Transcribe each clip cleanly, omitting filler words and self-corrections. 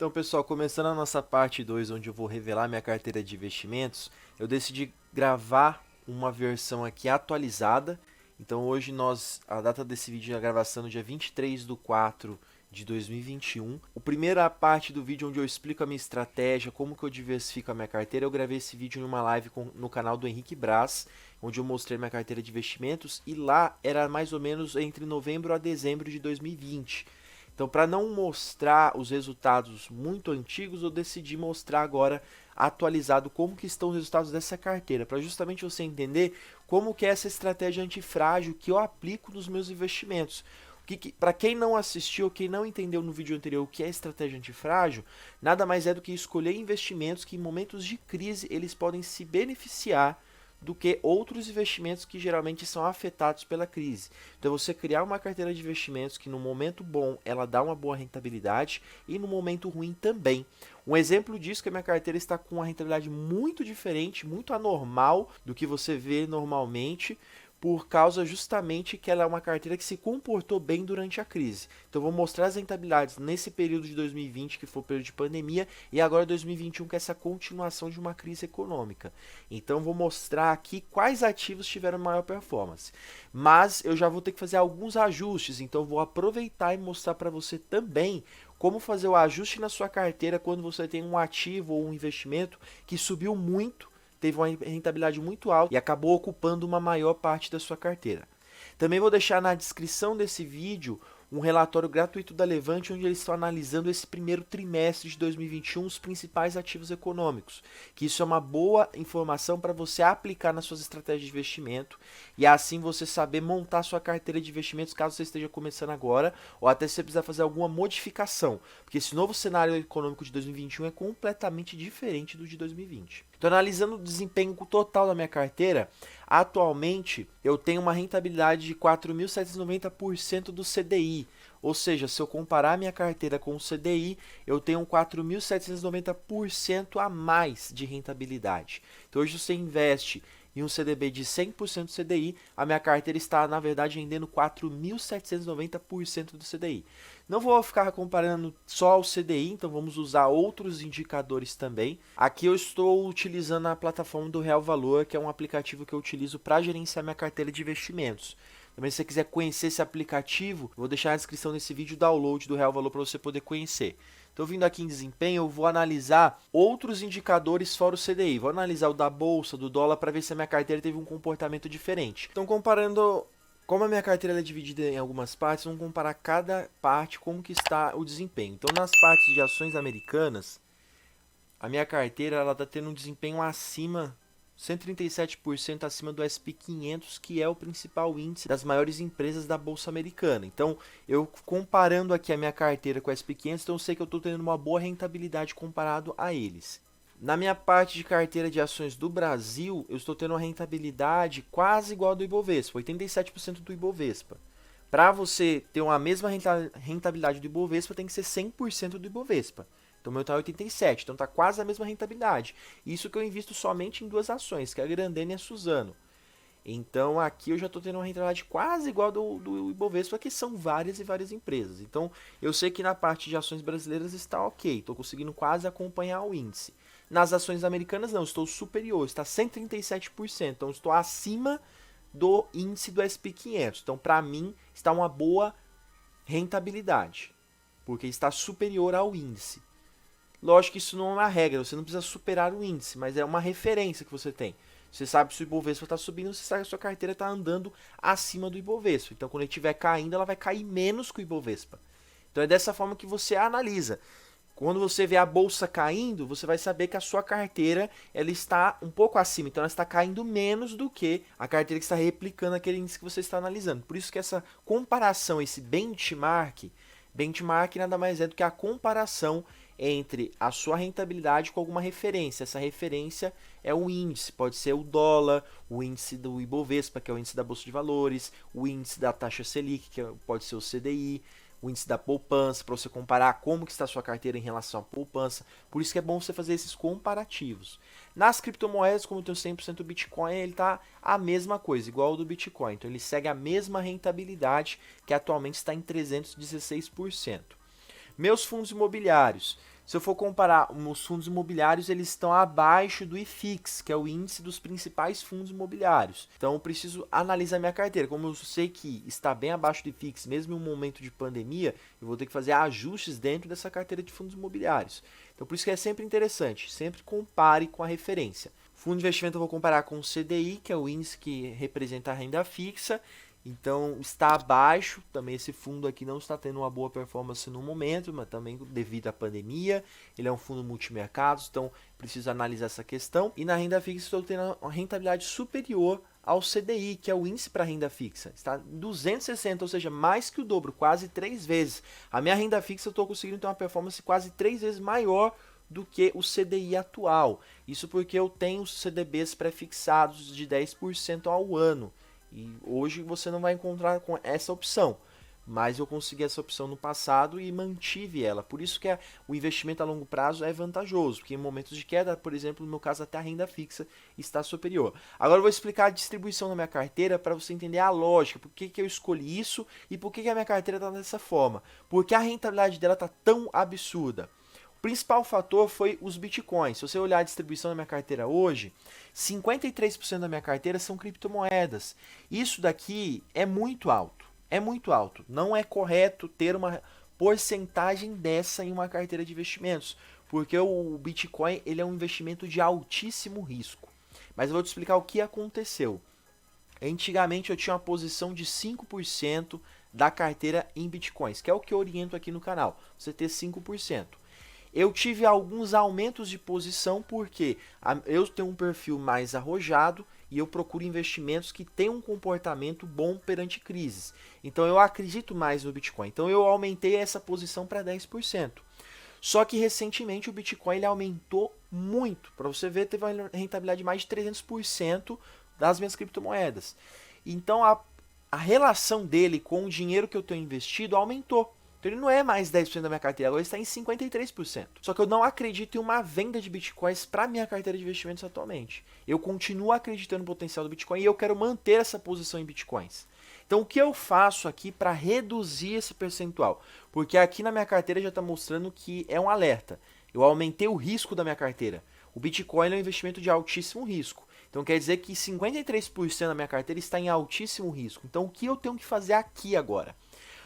Então, pessoal, começando a nossa parte 2, onde eu vou revelar minha carteira de investimentos, eu decidi gravar uma versão aqui atualizada. Então, hoje a data desse vídeo é a gravação no dia 23/4 de 2021. A primeira parte do vídeo onde eu explico a minha estratégia, como que eu diversifico a minha carteira, eu gravei esse vídeo em uma live no canal do Henrique Braz, onde eu mostrei minha carteira de investimentos e lá era mais ou menos entre novembro a dezembro de 2020. Então, para não mostrar os resultados muito antigos, eu decidi mostrar agora atualizado como que estão os resultados dessa carteira, para justamente você entender como que é essa estratégia antifrágil que eu aplico nos meus investimentos. Para quem não assistiu, quem não entendeu no vídeo anterior o que é estratégia antifrágil, nada mais é do que escolher investimentos que em momentos de crise eles podem se beneficiar do que outros investimentos que geralmente são afetados pela crise. Então você criar uma carteira de investimentos que no momento bom ela dá uma boa rentabilidade e no momento ruim também. Um exemplo disso é que a minha carteira está com uma rentabilidade muito diferente, muito anormal do que você vê normalmente, por causa justamente que ela é uma carteira que se comportou bem durante a crise. Então vou mostrar as rentabilidades nesse período de 2020, que foi o período de pandemia, e agora 2021, que é essa continuação de uma crise econômica. Então vou mostrar aqui quais ativos tiveram maior performance. Mas eu já vou ter que fazer alguns ajustes, então vou aproveitar e mostrar para você também como fazer o ajuste na sua carteira quando você tem um ativo ou um investimento que subiu muito, teve uma rentabilidade muito alta e acabou ocupando uma maior parte da sua carteira. Também vou deixar na descrição desse vídeo um relatório gratuito da Levante, onde eles estão analisando esse primeiro trimestre de 2021, os principais ativos econômicos. Que isso é uma boa informação para você aplicar nas suas estratégias de investimento e assim você saber montar sua carteira de investimentos caso você esteja começando agora ou até se você precisar fazer alguma modificação, porque esse novo cenário econômico de 2021 é completamente diferente do de 2020. Então, analisando o desempenho total da minha carteira, atualmente eu tenho uma rentabilidade de 4.790% do CDI. Ou seja, se eu comparar minha carteira com o CDI, eu tenho 4.790% a mais de rentabilidade. Então, hoje você investe em um CDB de 100% CDI, a minha carteira está, na verdade, rendendo 4.790% do CDI. Não vou ficar comparando só o CDI, então vamos usar outros indicadores também. Aqui eu estou utilizando a plataforma do Real Valor, que é um aplicativo que eu utilizo para gerenciar minha carteira de investimentos. Também se você quiser conhecer esse aplicativo, vou deixar na descrição desse vídeo o download do Real Valor para você poder conhecer. Então, vindo aqui em desempenho, eu vou analisar outros indicadores fora o CDI. Vou analisar o da bolsa, do dólar, para ver se a minha carteira teve um comportamento diferente. Então, comparando, como a minha carteira é dividida em algumas partes, vamos comparar cada parte como que está o desempenho. Então, nas partes de ações americanas, a minha carteira está tendo um desempenho acima 137% acima do SP500, que é o principal índice das maiores empresas da Bolsa Americana. Então, eu comparando aqui a minha carteira com o SP500, então eu sei que eu estou tendo uma boa rentabilidade comparado a eles. Na minha parte de carteira de ações do Brasil, eu estou tendo uma rentabilidade quase igual ao do Ibovespa, 87% do Ibovespa. Para você ter uma mesma rentabilidade do Ibovespa, tem que ser 100% do Ibovespa. Então, o meu está 87, então está quase a mesma rentabilidade. Isso que eu invisto somente em duas ações, que é a Grendene e a Suzano. Então, aqui eu já estou tendo uma rentabilidade quase igual do Ibovespa, que são várias e várias empresas. Então, eu sei que na parte de ações brasileiras está ok, estou conseguindo quase acompanhar o índice. Nas ações americanas, não, estou superior, está 137%, então estou acima do índice do SP500. Então, para mim, está uma boa rentabilidade, porque está superior ao índice. Lógico que isso não é uma regra, você não precisa superar o índice, mas é uma referência que você tem. Você sabe se o Ibovespa está subindo, você sabe que a sua carteira está andando acima do Ibovespa. Então, quando ele estiver caindo, ela vai cair menos que o Ibovespa. Então, é dessa forma que você analisa. Quando você vê a bolsa caindo, você vai saber que a sua carteira ela está um pouco acima. Então, ela está caindo menos do que a carteira que está replicando aquele índice que você está analisando. Por isso que essa comparação, esse benchmark nada mais é do que a comparação entre a sua rentabilidade com alguma referência. Essa referência é o índice, pode ser o dólar, o índice do Ibovespa, que é o índice da Bolsa de Valores, o índice da taxa Selic, que pode ser o CDI, o índice da poupança, para você comparar como que está a sua carteira em relação à poupança. Por isso que é bom você fazer esses comparativos. Nas criptomoedas, como eu tenho 100% do Bitcoin, ele está a mesma coisa, igual ao do Bitcoin. Então ele segue a mesma rentabilidade, que atualmente está em 316%. Meus fundos imobiliários Se eu for comparar os fundos imobiliários, eles estão abaixo do IFIX, que é o índice dos principais fundos imobiliários. Então eu preciso analisar minha carteira. Como eu sei que está bem abaixo do IFIX, mesmo em um momento de pandemia, eu vou ter que fazer ajustes dentro dessa carteira de fundos imobiliários. Então por isso que é sempre interessante, sempre compare com a referência. Fundo de investimento eu vou comparar com o CDI, que é o índice que representa a renda fixa. Então está abaixo, também esse fundo aqui não está tendo uma boa performance no momento, mas também devido à pandemia. Ele é um fundo multimercados, então preciso analisar essa questão. E na renda fixa estou tendo uma rentabilidade superior ao CDI, que é o índice para renda fixa. Está 260, ou seja, mais que o dobro, quase 3 vezes. A minha renda fixa eu estou conseguindo ter uma performance quase 3 vezes maior do que o CDI atual. Isso porque eu tenho CDBs pré-fixados de 10% ao ano. E hoje você não vai encontrar com essa opção, mas eu consegui essa opção no passado e mantive ela. Por isso que o investimento a longo prazo é vantajoso, porque em momentos de queda, por exemplo, no meu caso até a renda fixa está superior. Agora eu vou explicar a distribuição da minha carteira para você entender a lógica, por que eu escolhi isso e por que a minha carteira está dessa forma. Porque a rentabilidade dela está tão absurda. O principal fator foi os bitcoins. Se você olhar a distribuição da minha carteira hoje, 53% da minha carteira são criptomoedas. Isso daqui é muito alto. É muito alto. Não é correto ter uma porcentagem dessa em uma carteira de investimentos, porque o Bitcoin ele é um investimento de altíssimo risco. Mas eu vou te explicar o que aconteceu. Antigamente eu tinha uma posição de 5% da carteira em Bitcoins, que é o que eu oriento aqui no canal, você ter 5%. Eu tive alguns aumentos de posição porque eu tenho um perfil mais arrojado e eu procuro investimentos que tenham um comportamento bom perante crises. Então eu acredito mais no Bitcoin. Então eu aumentei essa posição para 10%. Só que recentemente o Bitcoin ele aumentou muito. Para você ver, teve uma rentabilidade de mais de 300% das minhas criptomoedas. Então a relação dele com o dinheiro que eu tenho investido aumentou. Então ele não é mais 10% da minha carteira, agora está em 53%. Só que eu não acredito em uma venda de bitcoins para minha carteira de investimentos atualmente. Eu continuo acreditando no potencial do Bitcoin e eu quero manter essa posição em bitcoins. Então o que eu faço aqui para reduzir esse percentual? Porque aqui na minha carteira já está mostrando que é um alerta. Eu aumentei o risco da minha carteira. O Bitcoin é um investimento de altíssimo risco. Então quer dizer que 53% da minha carteira está em altíssimo risco. Então o que eu tenho que fazer aqui agora?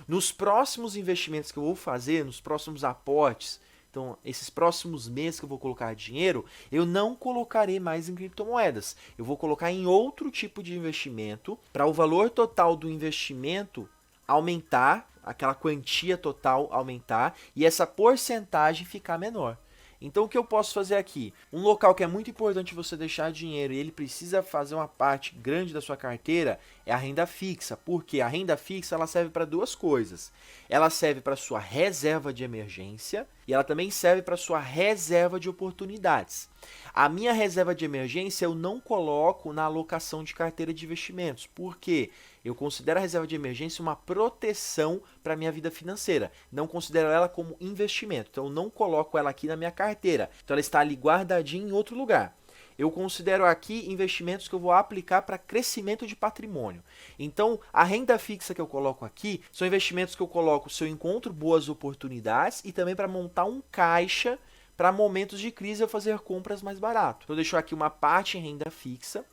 Nos próximos investimentos que eu vou fazer, nos próximos aportes, então esses próximos meses que eu vou colocar dinheiro, eu não colocarei mais em criptomoedas. Eu vou colocar em outro tipo de investimento para o valor total do investimento aumentar, aquela quantia total aumentar e essa porcentagem ficar menor. Então o que eu posso fazer aqui? Um local que é muito importante você deixar dinheiro e ele precisa fazer uma parte grande da sua carteira é a renda fixa. Porque a renda fixa ela serve para duas coisas. Ela serve para sua reserva de emergência e ela também serve para sua reserva de oportunidades. A minha reserva de emergência eu não coloco na alocação de carteira de investimentos. Por quê? Eu considero a reserva de emergência uma proteção para a minha vida financeira. Não considero ela como investimento. Então, eu não coloco ela aqui na minha carteira. Então, ela está ali guardadinha em outro lugar. Eu considero aqui investimentos que eu vou aplicar para crescimento de patrimônio. Então, a renda fixa que eu coloco aqui são investimentos que eu coloco se eu encontro boas oportunidades e também para montar um caixa para momentos de crise eu fazer compras mais barato. Então, eu deixo aqui uma parte em renda fixa.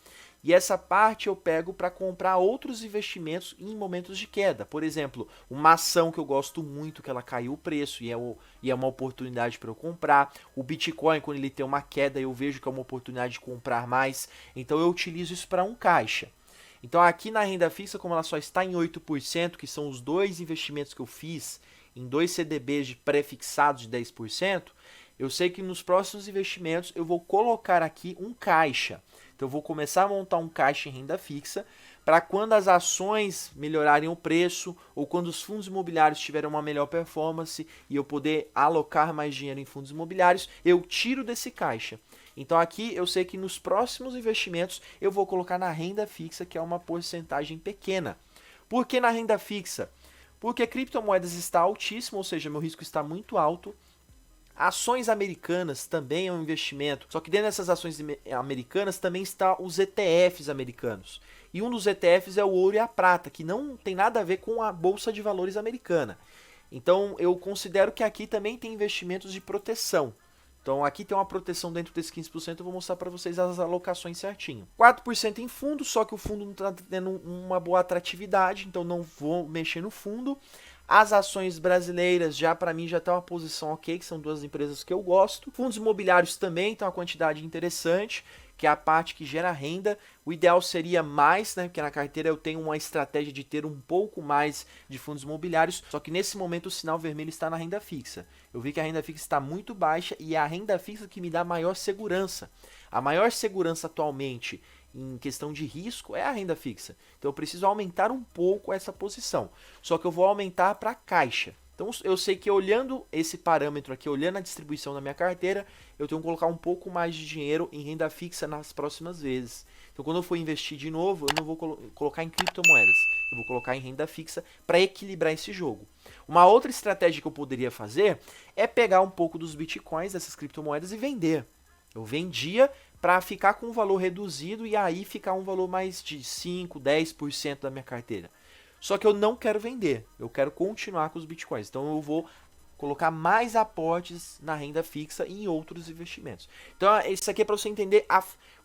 E essa parte eu pego para comprar outros investimentos em momentos de queda. Por exemplo, uma ação que eu gosto muito, que ela caiu o preço e é uma oportunidade para eu comprar. O Bitcoin, quando ele tem uma queda, eu vejo que é uma oportunidade de comprar mais. Então eu utilizo isso para um caixa. Então aqui na renda fixa, como ela só está em 8%, que são os dois investimentos que eu fiz em dois CDBs de pré-fixados de 10%, eu sei que nos próximos investimentos eu vou colocar aqui um caixa. Então eu vou começar a montar um caixa em renda fixa para quando as ações melhorarem o preço ou quando os fundos imobiliários tiverem uma melhor performance e eu poder alocar mais dinheiro em fundos imobiliários, eu tiro desse caixa. Então aqui eu sei que nos próximos investimentos eu vou colocar na renda fixa, que é uma porcentagem pequena. Por que na renda fixa? Porque criptomoedas está altíssimo, ou seja, meu risco está muito alto. Ações americanas também é um investimento, só que dentro dessas ações americanas também está os ETFs americanos. E um dos ETFs é o ouro e a prata, que não tem nada a ver com a Bolsa de Valores americana. Então eu considero que aqui também tem investimentos de proteção. Então aqui tem uma proteção dentro desse 15%, eu vou mostrar para vocês as alocações certinho. 4% em fundo, só que o fundo não está tendo uma boa atratividade, então não vou mexer no fundo. As ações brasileiras, já para mim, já está uma posição ok, que são duas empresas que eu gosto. Fundos imobiliários também tem uma quantidade interessante, que é a parte que gera renda. O ideal seria mais, né? Porque na carteira eu tenho uma estratégia de ter um pouco mais de fundos imobiliários, só que nesse momento o sinal vermelho está na renda fixa. Eu vi que a renda fixa está muito baixa e é a renda fixa que me dá maior segurança. A maior segurança atualmente em questão de risco é a renda fixa. Então eu preciso aumentar um pouco essa posição. Só que eu vou aumentar para caixa. Então eu sei que olhando esse parâmetro aqui, olhando a distribuição da minha carteira, eu tenho que colocar um pouco mais de dinheiro em renda fixa nas próximas vezes. Então quando eu for investir de novo, eu não vou colocar em criptomoedas. Eu vou colocar em renda fixa para equilibrar esse jogo. Uma outra estratégia que eu poderia fazer é pegar um pouco dos bitcoins, dessas criptomoedas, e vender. Eu vendia para ficar com um valor reduzido e aí ficar um valor mais de 5, 10% da minha carteira. Só que eu não quero vender, eu quero continuar com os bitcoins. Então eu vou colocar mais aportes na renda fixa e em outros investimentos. Então isso aqui é para você entender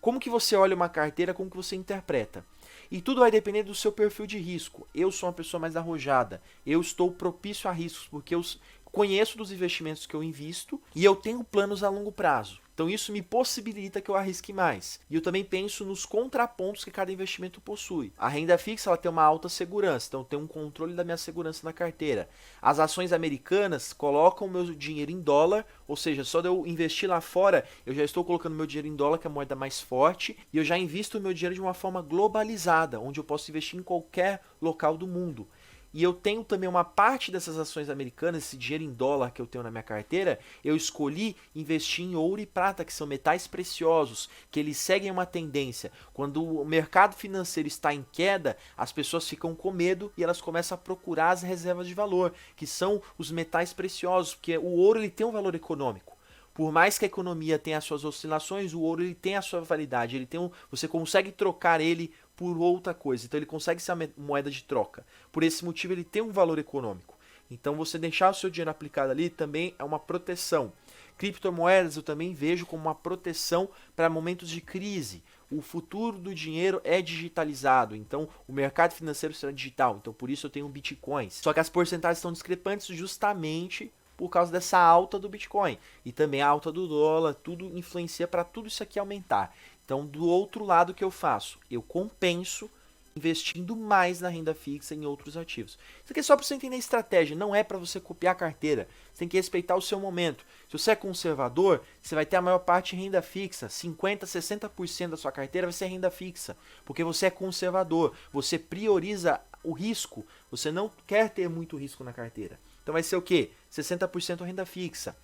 como que você olha uma carteira, como que você interpreta. E tudo vai depender do seu perfil de risco. Eu sou uma pessoa mais arrojada, eu estou propício a riscos, porque eu conheço dos investimentos que eu invisto e eu tenho planos a longo prazo. Então isso me possibilita que eu arrisque mais. E eu também penso nos contrapontos que cada investimento possui. A renda fixa ela tem uma alta segurança, então tem um controle da minha segurança na carteira. As ações americanas colocam o meu dinheiro em dólar, ou seja, só de eu investir lá fora, eu já estou colocando meu dinheiro em dólar, que é a moeda mais forte, e eu já invisto o meu dinheiro de uma forma globalizada, onde eu posso investir em qualquer local do mundo. E eu tenho também uma parte dessas ações americanas, esse dinheiro em dólar que eu tenho na minha carteira, eu escolhi investir em ouro e prata, que são metais preciosos, que eles seguem uma tendência. Quando o mercado financeiro está em queda, as pessoas ficam com medo e elas começam a procurar as reservas de valor, que são os metais preciosos, porque o ouro ele tem um valor econômico. Por mais que a economia tenha as suas oscilações, o ouro ele tem a sua validade, você consegue trocar ele por outra coisa, então ele consegue ser uma moeda de troca. Por esse motivo ele tem um valor econômico. Então você deixar o seu dinheiro aplicado ali também é uma proteção. Criptomoedas eu também vejo como uma proteção para momentos de crise. O futuro do dinheiro é digitalizado, então o mercado financeiro será digital, então por isso eu tenho bitcoins. Só que as porcentagens estão discrepantes justamente por causa dessa alta do Bitcoin. E também a alta do dólar, tudo influencia para tudo isso aqui aumentar. Então, do outro lado, o que eu faço? Eu compenso investindo mais na renda fixa e em outros ativos. Isso aqui é só para você entender a estratégia, não é para você copiar a carteira. Você tem que respeitar o seu momento. Se você é conservador, você vai ter a maior parte em renda fixa. 50%, 60% da sua carteira vai ser renda fixa, porque você é conservador, você prioriza o risco, você não quer ter muito risco na carteira. Então vai ser o quê? 60% renda fixa.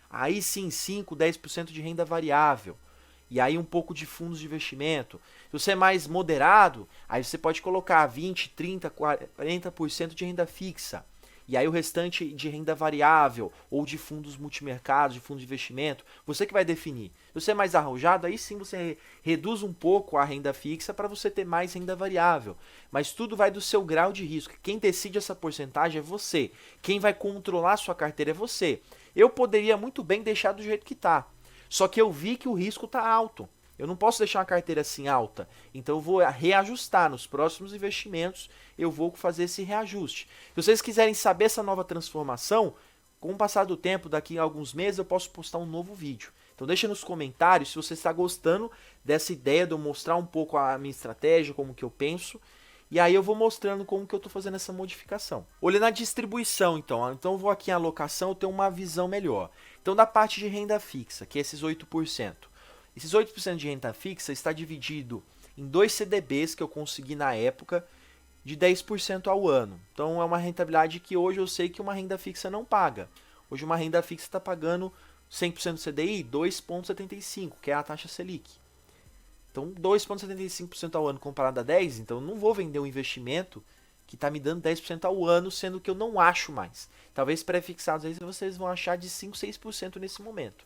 Aí sim, 5, 10% de renda variável. E aí um pouco de fundos de investimento. Se você é mais moderado, aí você pode colocar 20, 30, 40% de renda fixa. E aí o restante de renda variável ou de fundos multimercados, de fundos de investimento, você que vai definir. Se você é mais arrojado, aí sim você reduz um pouco a renda fixa para você ter mais renda variável. Mas tudo vai do seu grau de risco. Quem decide essa porcentagem é você. Quem vai controlar a sua carteira é você. Eu poderia muito bem deixar do jeito que está. Só que eu vi que o risco está alto. Eu não posso deixar uma carteira assim alta. Então eu vou reajustar nos próximos investimentos, eu vou fazer esse reajuste. Se vocês quiserem saber essa nova transformação, com o passar do tempo, daqui a alguns meses, eu posso postar um novo vídeo. Então deixa nos comentários se você está gostando dessa ideia de eu mostrar um pouco a minha estratégia, como que eu penso. E aí eu vou mostrando como que eu estou fazendo essa modificação. Olhando a distribuição, então eu vou aqui em alocação, eu tenho uma visão melhor. Então da parte de renda fixa, que é esses 8%. Esses 8% de renda fixa está dividido em 2 CDBs que eu consegui na época de 10% ao ano. Então é uma rentabilidade que hoje eu sei que uma renda fixa não paga. Hoje uma renda fixa está pagando 100% do CDI, 2,75%, que é a taxa Selic. Então 2,75% ao ano comparado a 10%, então eu não vou vender um investimento que está me dando 10% ao ano, sendo que eu não acho mais. Talvez pré-fixados aí vocês vão achar de 5, 6% nesse momento.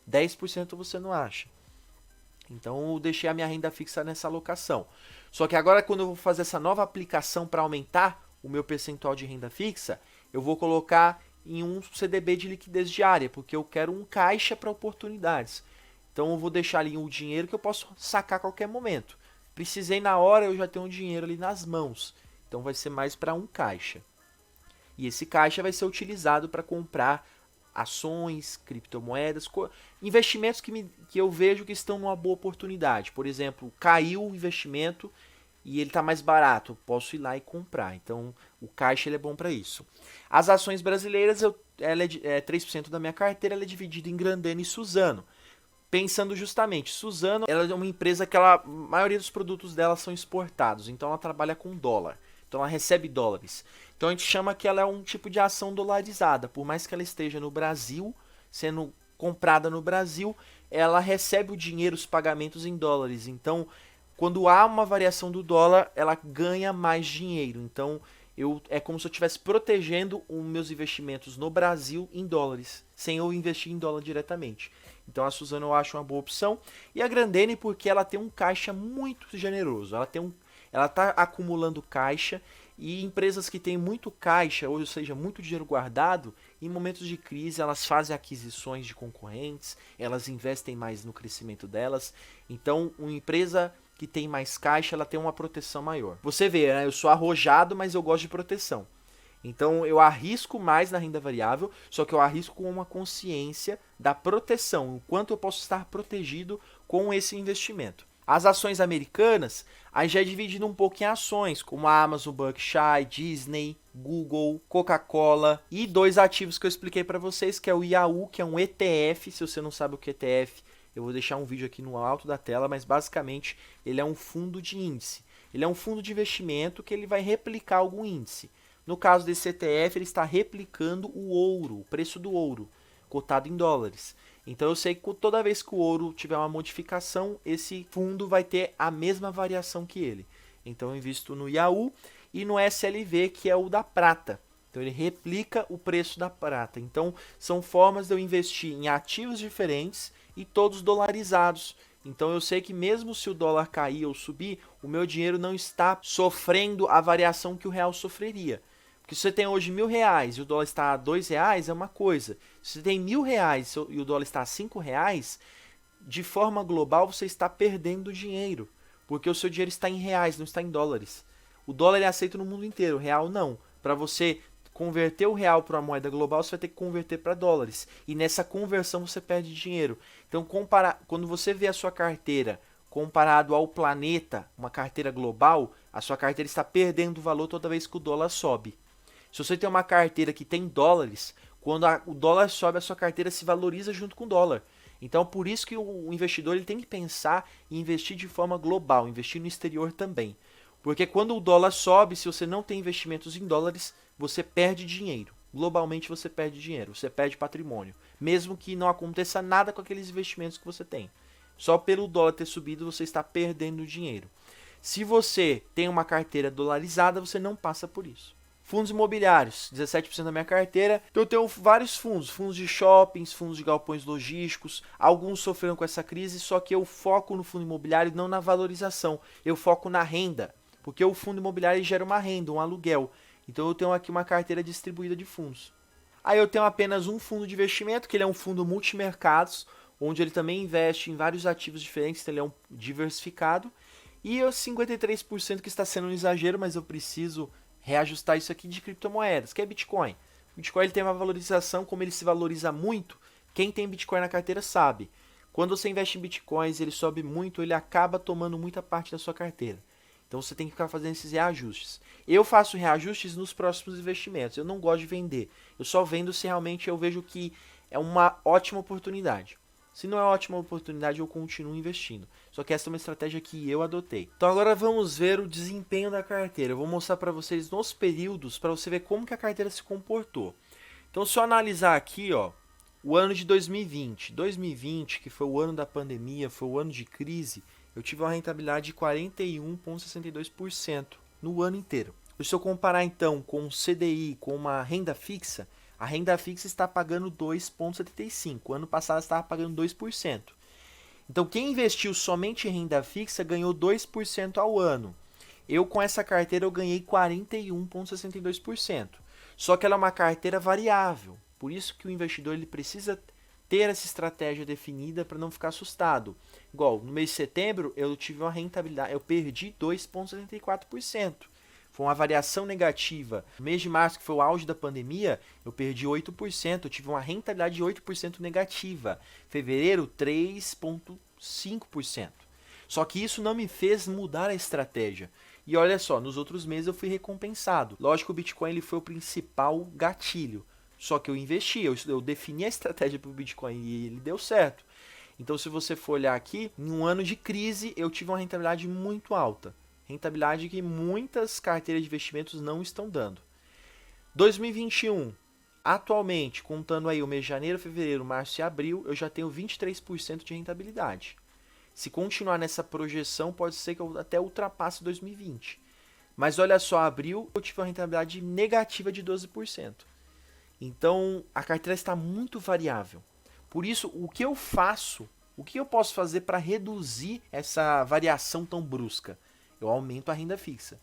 10% você não acha. Então eu deixei a minha renda fixa nessa alocação. Só que agora quando eu vou fazer essa nova aplicação para aumentar o meu percentual de renda fixa, eu vou colocar em um CDB de liquidez diária, porque eu quero um caixa para oportunidades. Então eu vou deixar ali o dinheiro que eu posso sacar a qualquer momento. Precisei na hora, eu já tenho um dinheiro ali nas mãos. Então vai ser mais para um caixa. E esse caixa vai ser utilizado para comprar ações, criptomoedas, investimentos que eu vejo que estão numa boa oportunidade. Por exemplo, caiu o investimento e ele está mais barato, eu posso ir lá e comprar. Então, o caixa ele é bom para isso. As ações brasileiras, ela é 3% da minha carteira, ela é dividida em Grandene e Suzano. Pensando justamente, Suzano ela é uma empresa que a maioria dos produtos dela são exportados, então ela trabalha com dólar. Então ela recebe dólares. Então a gente chama que ela é um tipo de ação dolarizada. Por mais que ela esteja no Brasil, sendo comprada no Brasil, ela recebe o dinheiro, os pagamentos em dólares. Então, quando há uma variação do dólar, ela ganha mais dinheiro. Então, é como se eu estivesse protegendo os meus investimentos no Brasil em dólares, sem eu investir em dólar diretamente. Então a Suzano eu acho uma boa opção. E a Grandene porque ela tem um caixa muito generoso. Ela está acumulando caixa e empresas que têm muito caixa, ou seja, muito dinheiro guardado, em momentos de crise elas fazem aquisições de concorrentes, elas investem mais no crescimento delas. Então, uma empresa que tem mais caixa, ela tem uma proteção maior. Você vê, né? Eu sou arrojado, mas eu gosto de proteção. Então eu arrisco mais na renda variável, só que eu arrisco com uma consciência da proteção, o quanto eu posso estar protegido com esse investimento. As ações americanas, aí já é dividido um pouco em ações, como a Amazon, Berkshire, Disney, Google, Coca-Cola e 2 ativos que eu expliquei para vocês, que é o Yahoo, que é um ETF. Se você não sabe o que é ETF, eu vou deixar um vídeo aqui no alto da tela, mas basicamente ele é um fundo de índice. Ele é um fundo de investimento que ele vai replicar algum índice. No caso desse ETF, ele está replicando o ouro, o preço do ouro, cotado em dólares. Então eu sei que toda vez que o ouro tiver uma modificação, esse fundo vai ter a mesma variação que ele. Então eu invisto no Yahoo e no SLV, que é o da prata. Então ele replica o preço da prata. Então são formas de eu investir em ativos diferentes e todos dolarizados. Então eu sei que mesmo se o dólar cair ou subir, o meu dinheiro não está sofrendo a variação que o real sofreria. Porque se você tem hoje R$1.000 e o dólar está a R$2, é uma coisa. Se você tem R$1.000 e o dólar está a R$5, de forma global você está perdendo dinheiro. Porque o seu dinheiro está em reais, não está em dólares. O dólar é aceito no mundo inteiro, o real não. Para você converter o real para uma moeda global, você vai ter que converter para dólares. E nessa conversão você perde dinheiro. Então, quando você vê a sua carteira comparado ao planeta, uma carteira global, a sua carteira está perdendo valor toda vez que o dólar sobe. Se você tem uma carteira que tem dólares, quando o dólar sobe, a sua carteira se valoriza junto com o dólar. Então, por isso que o investidor ele tem que pensar em investir de forma global, investir no exterior também. Porque quando o dólar sobe, se você não tem investimentos em dólares, você perde dinheiro. Globalmente você perde dinheiro, você perde patrimônio. Mesmo que não aconteça nada com aqueles investimentos que você tem. Só pelo dólar ter subido, você está perdendo dinheiro. Se você tem uma carteira dolarizada, você não passa por isso. Fundos imobiliários, 17% da minha carteira. Então eu tenho vários fundos, fundos de shoppings, fundos de galpões logísticos. Alguns sofreram com essa crise, só que eu foco no fundo imobiliário não na valorização. Eu foco na renda, porque o fundo imobiliário gera uma renda, um aluguel. Então eu tenho aqui uma carteira distribuída de fundos. Aí eu tenho apenas um fundo de investimento, que ele é um fundo multimercados, onde ele também investe em vários ativos diferentes, então ele é um diversificado. E os 53% que está sendo um exagero, mas eu preciso reajustar isso aqui de criptomoedas, que é Bitcoin. O Bitcoin ele tem uma valorização, como ele se valoriza muito, quem tem Bitcoin na carteira sabe. Quando você investe em Bitcoins, ele sobe muito, ele acaba tomando muita parte da sua carteira. Então você tem que ficar fazendo esses reajustes. Eu faço reajustes nos próximos investimentos. Eu não gosto de vender. Eu só vendo se realmente eu vejo que é uma ótima oportunidade. Se não é uma ótima oportunidade, eu continuo investindo. Só que essa é uma estratégia que eu adotei. Então agora vamos ver o desempenho da carteira. Eu vou mostrar para vocês nos períodos, para você ver como que a carteira se comportou. Então se eu analisar aqui, ó, o ano de 2020. 2020, que foi o ano da pandemia, foi o ano de crise, eu tive uma rentabilidade de 41,62% no ano inteiro. E se eu comparar então com o CDI, com uma renda fixa, a renda fixa está pagando 2,75%. Ano passado estava pagando 2%. Então quem investiu somente em renda fixa ganhou 2% ao ano. Eu com essa carteira eu ganhei 41,62%. Só que ela é uma carteira variável. Por isso que o investidor ele precisa ter essa estratégia definida para não ficar assustado. Igual, no mês de setembro, eu tive uma rentabilidade, eu perdi 2,74%. Foi uma variação negativa. No mês de março, que foi o auge da pandemia, eu perdi 8%, eu tive uma rentabilidade de 8% negativa. Fevereiro, 3,5%. Só que isso não me fez mudar a estratégia. E olha só, nos outros meses eu fui recompensado. Lógico que o Bitcoin ele foi o principal gatilho. Só que eu investi, eu defini a estratégia para o Bitcoin e ele deu certo. Então, se você for olhar aqui, em um ano de crise, eu tive uma rentabilidade muito alta. Rentabilidade que muitas carteiras de investimentos não estão dando. 2021, atualmente, contando aí o mês de janeiro, fevereiro, março e abril, eu já tenho 23% de rentabilidade. Se continuar nessa projeção, pode ser que eu até ultrapasse 2020. Mas olha só, abril eu tive uma rentabilidade negativa de 12%. Então, a carteira está muito variável. Por isso, o que eu faço, o que eu posso fazer para reduzir essa variação tão brusca? Eu aumento a renda fixa.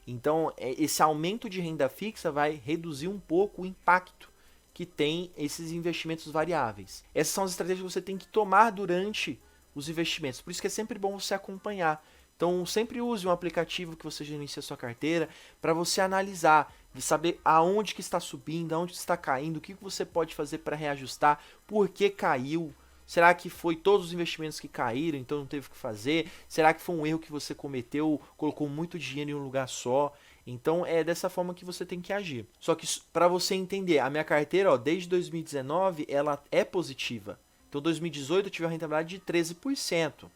Então, esse aumento de renda fixa vai reduzir um pouco o impacto que tem esses investimentos variáveis. Essas são as estratégias que você tem que tomar durante os investimentos. Por isso que é sempre bom você acompanhar. Então, sempre use um aplicativo que você gerencia a sua carteira para você analisar, de saber aonde que está subindo, aonde que está caindo, o que você pode fazer para reajustar, por que caiu. Será que foi todos os investimentos que caíram, então não teve o que fazer? Será que foi um erro que você cometeu, colocou muito dinheiro em um lugar só? Então é dessa forma que você tem que agir. Só que para você entender, a minha carteira, ó, desde 2019, ela é positiva. Então 2018 eu tive uma rentabilidade de 13%.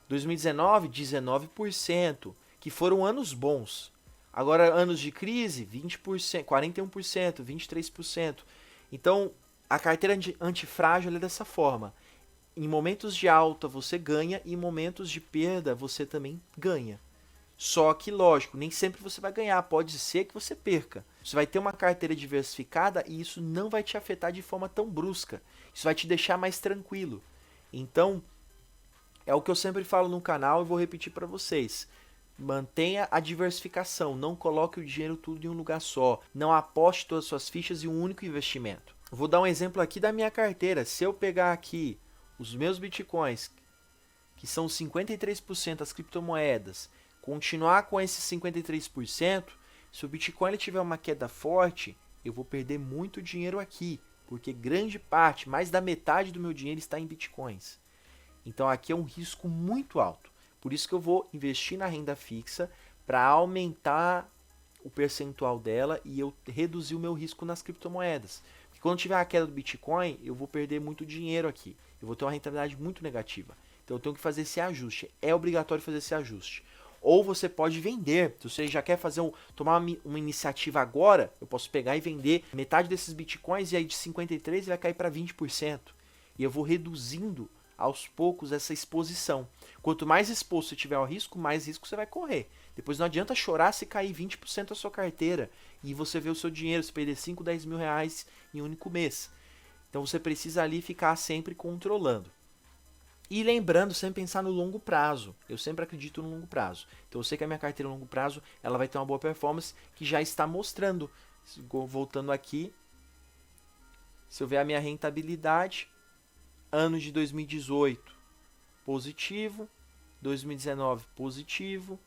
2019, 19%, que foram anos bons. Agora, anos de crise, 20%, 41%, 23%. Então, a carteira antifrágil é dessa forma. Em momentos de alta você ganha e em momentos de perda você também ganha. Só que, lógico, nem sempre você vai ganhar. Pode ser que você perca. Você vai ter uma carteira diversificada e isso não vai te afetar de forma tão brusca. Isso vai te deixar mais tranquilo. Então, é o que eu sempre falo no canal e vou repetir para vocês. Mantenha a diversificação. Não coloque o dinheiro tudo em um lugar só. Não aposte todas as suas fichas em um único investimento. Vou dar um exemplo aqui da minha carteira. Se eu pegar aqui os meus bitcoins, que são 53% as criptomoedas, continuar com esses 53%, se o Bitcoin ele tiver uma queda forte, eu vou perder muito dinheiro aqui, porque grande parte, mais da metade do meu dinheiro está em Bitcoins. Então aqui é um risco muito alto. Por isso que eu vou investir na renda fixa para aumentar o percentual dela e eu reduzir o meu risco nas criptomoedas. Porque quando tiver a queda do Bitcoin, eu vou perder muito dinheiro aqui. Eu vou ter uma rentabilidade muito negativa. Então eu tenho que fazer esse ajuste. É obrigatório fazer esse ajuste. Ou você pode vender. Se você já quer fazer tomar uma iniciativa agora, eu posso pegar e vender metade desses bitcoins e aí de 53% vai cair para 20%. E eu vou reduzindo aos poucos essa exposição. Quanto mais exposto você tiver ao risco, mais risco você vai correr. Depois não adianta chorar se cair 20% da sua carteira e você vê o seu dinheiro, se perder 5, 10 mil reais em um único mês. Então você precisa ali ficar sempre controlando. E lembrando, sempre pensar no longo prazo. Eu sempre acredito no longo prazo. Então eu sei que a minha carteira no longo prazo ela vai ter uma boa performance que já está mostrando. Voltando aqui, se eu ver a minha rentabilidade, ano de 2018 positivo, 2019 positivo,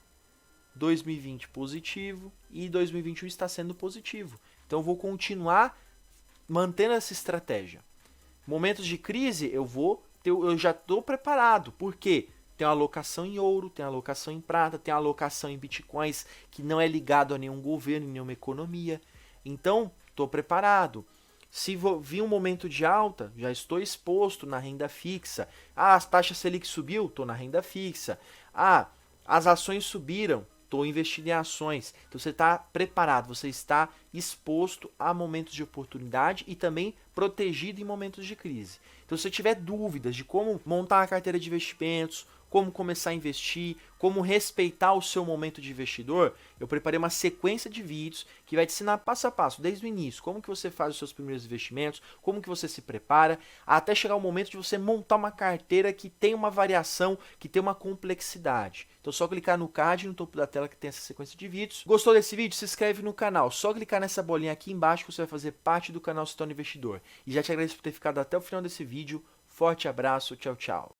2020 positivo e 2021 está sendo positivo. Então eu vou continuar mantendo essa estratégia. Momentos de crise eu já estou preparado. Por quê? Tem uma alocação em ouro, tem uma alocação em prata, tem uma alocação em bitcoins que não é ligado a nenhum governo, nenhuma economia. Então, estou preparado. Se vir um momento de alta, já estou exposto na renda fixa. Ah, as taxas Selic subiu, estou na renda fixa. Ah, as ações subiram, estou investindo em ações. Então você está preparado, você está exposto a momentos de oportunidade e também protegido em momentos de crise. Então se você tiver dúvidas de como montar uma carteira de investimentos, como começar a investir, como respeitar o seu momento de investidor, eu preparei uma sequência de vídeos que vai te ensinar passo a passo, desde o início, como que você faz os seus primeiros investimentos, como que você se prepara, até chegar o momento de você montar uma carteira que tem uma variação, que tem uma complexidade. Então é só clicar no card no topo da tela que tem essa sequência de vídeos. Gostou desse vídeo? Se inscreve no canal. Só clicar nessa bolinha aqui embaixo que você vai fazer parte do canal Se Torna Investidor. E já te agradeço por ter ficado até o final desse vídeo. Forte abraço, tchau, tchau.